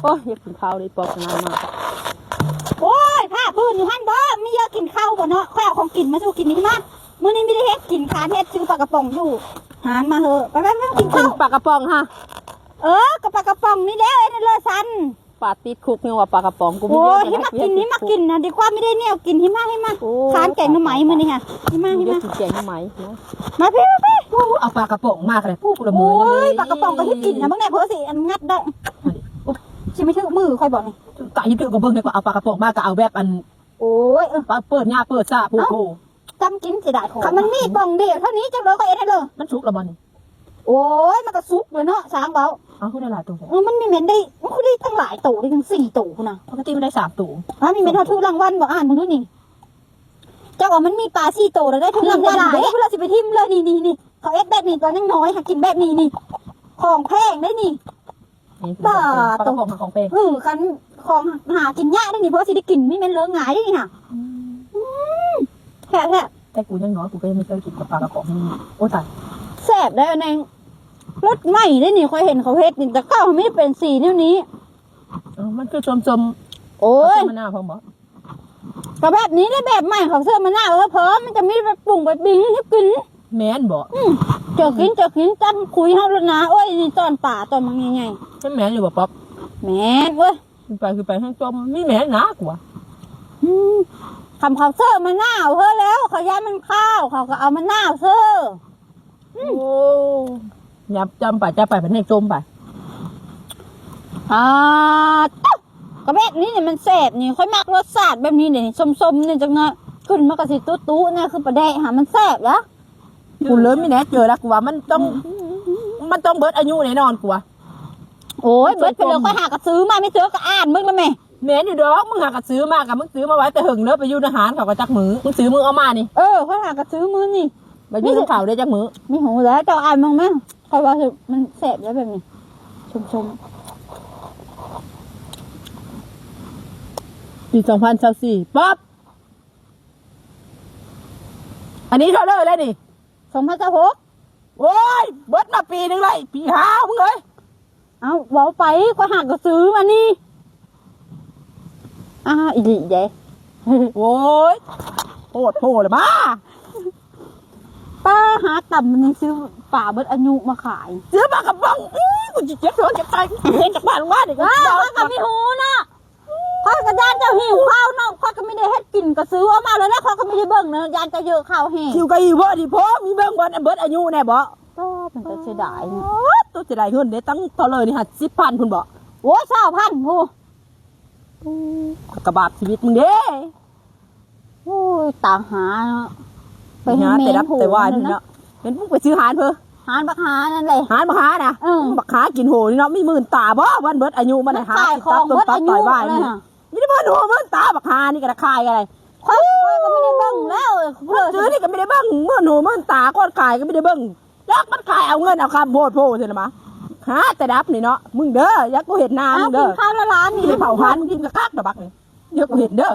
โอ้ยอยากกินข้าวเลยปอกนานมาก โอ้ยผ้าพื้นอยู่หั่นบ่ไม่เยอะกินข้าวบ่เนาะข้าวของกินมาสู้กินนี่มามื้อนี้ไม่ได้เฮ็ดกินคาเฮ็ดซื้อปลากระป๋องอยู่หานมาเหอะไปกิน กิ ข้าน ว ปลากระป๋องฮะ กับปลากระป๋องนี่แล้วไอ้นั่นเลยสัน ปลาติดคุกเนี่ยว่าปลากระป๋องกู โอ้ยให้มากินนะดีกว่าไม่ได้เนี่ยกินให้มาทานแกงหน่อไม้มื้อนี้ค่ะให้มา กินแกงทำไมนะ มาพี่ เอาปลากระป๋องมากเลยพูดละมื โอ้ อย ปลากระป๋องก็ให้กินนะมึงแน่เพิ่นสิอันงัดได้สิไม่ถึงมือค่อยบอกนี่ กะยิบถึงกับเบิ้งเลยว่าเอาปลากระป๋องมากก็เอาแบบอัน โอ้ย ปลาเปิดหน้าเปิดซ่าพูดโอ้ จำกินเสียดายของมันมีป่องเดียวเท่านี้จังเลยก็เอ็ดให้เลย มันชุกละมัน โอ้ยมันก็ซุกเลยเนาะช้างเบา เอาขึ้นได้หลายตัว มันมีเม็ดได้มันคือได้ตั้งหลายตู่ได้ทั้ง4ตู่นะ ปกติมันได้3ตัว มีเม็ดเท่าทุกรางวัลบอกอ่านมึงดูนี่เจ้าว่ามันมีปลา4ตู่แล้วได้ทุกรางวัลเด้เพื่อสิไปทิมเลยนี่เขาเอ็ดแบบนี้ตอนยังน้อยหากินแบบนี้นี่ของแพงได้นี่ ปลากระป๋องของเป้ คันของหากินยากได้นี่เพราะสิได้กินไม่แม่นเลิงหงายได้นี่ค่ะแค่ แต่กูยังน้อยกูก็ยังไม่เคยกินกับปลากระป๋องนี่โอ้ตาย แซ่บได้แนงรสใหม่ได้นี่ค่อยเห็นเขาเฮ็ดนี่แต่ข้าวไม่เป็นสีนิ้วนี้ มันคือจม โอ้ย มันหน้าพอบอก ก็แบบนี้ได้แบบใหม่ของเสื้อมันหน้าเพราะมันจะมีไปปรุงไปบิงให้กิน แม่นบอก เจอกินจำคุยเฮาแล้วนะโอ้ยนี่ตอนป่าตอนมันใหญ่ เป็นแม่นอยู่บ่ป๊อป ๆแม่นเว้ย คือไปทั้งจมมีแม่นหนากว่า คำเขาเสื้อมันหน้าเฮ้อแล้วเขาย้ายมันข้าวเขาก็เอามันหน้าเสื้อ โอ้ยับจำไปจะไปเป็นให้จมไป ต๊ะก็แบบนี้เนี่ยมันแซ่บนี่ค่อยมักรสชาติแบบนี้เนี่ยส้มๆเนี่ยจังเนาะขึ้นมากระสิตู้ๆเนี่ยคือปลาแดะหามันแซ่บแล้ว กูเริ่มไม่แน่เจอแล้วกูว่ามันต้องเบิดอายุแน่นอนกูว่า โอ้ยเบิดไปเลยก็หากระซื้อมาไม่ซื้อก็อ่านมึงแล้วแม่ แม่นอยู่ดอกมึงหากระซื้อมากับมึงซื้อมาไว้แต่หึงเนอะไปอยู่ทหารเขาก็จักมือมึงซื้อมึงเอามานี่ เขาหากระซื้อมือนี่ ไปอยู่ของเขาได้จักมือ มีหูแล้วเจ้าอ่านมึงไหมคอยว่ามันแซ่บแล้วแบบนี้ชม ปี2024ป๊อปอันนี้เท่าเลยแล้วนี่ 2026 โอ้ยเบิดมาปีนึงเลยปีห้ามึงเลย เอาเว้าไปก็หากระซื้อมานี่อีหลีใหญ่ โอ้ยโหดเลยมา ป้าหาต่ำมันนี่ซื้อป่าเบิดอายุมาขาย ซื้อมากับบังกูจะเจ็บร้อนจะตายเห็นจากบ้านว่าเด็ก ข้าก็ไม่หูนะข้ากระยานเจ้าหิวข้าวเนาะข้าก็ไม่ได้เฮ็ดกินก็ซื้อเอามาแล้วนะข้าก็ไม่ได้เบิ่งเนาะยานจะเยอะข้าวแห้ง คิวกับอีบ่ดิพ่อมีเบิ่งบอลเบิดอายุแน่บ่ ก็มันจะเสียดายเนี่ย ตัวจะได้เงินได้ตั้งเท่าเลยนี่ฮะ10,000คุณบ่ โอ้20,000ผู้ กระบาดชีวิตมึงเด้ โอ้ยตามหาเนาะ ไปหาแต่รับแต่ว่านี่เนาะเห็นมึงไปซื้อหานเพิ่น หาบักหานั่นเลย หานบักหานะบักหากินโหนี่เนาะมีมื่นตาบ่วันเบิดอายุมันหา ขายของเบิดอายุ บ้าน เลย นี่ ค่ะ นี่ได้บ่หนูมื่นตาบักหานี่ก็ราคายอะไร ข้อยก็ไม่ได้เบิ่งแล้ว ซื้อนี่ก็ไม่ได้เบิ่งมื่นหนูมื่นตาก้อนขายก็ไม่ได้เบิ่งยักมันขายเอาเงินเอาคำโพดซื่อนะมาหาแต่ดับนี่เนาะมึงเด้อยักกูเห็นหน้ามึง กิ เด้ น อ ข้าวละร้านนี่ กินเผาหานมึงกินกระคักดอกบักนี่เดี๋ยวกูเห็นเด้อ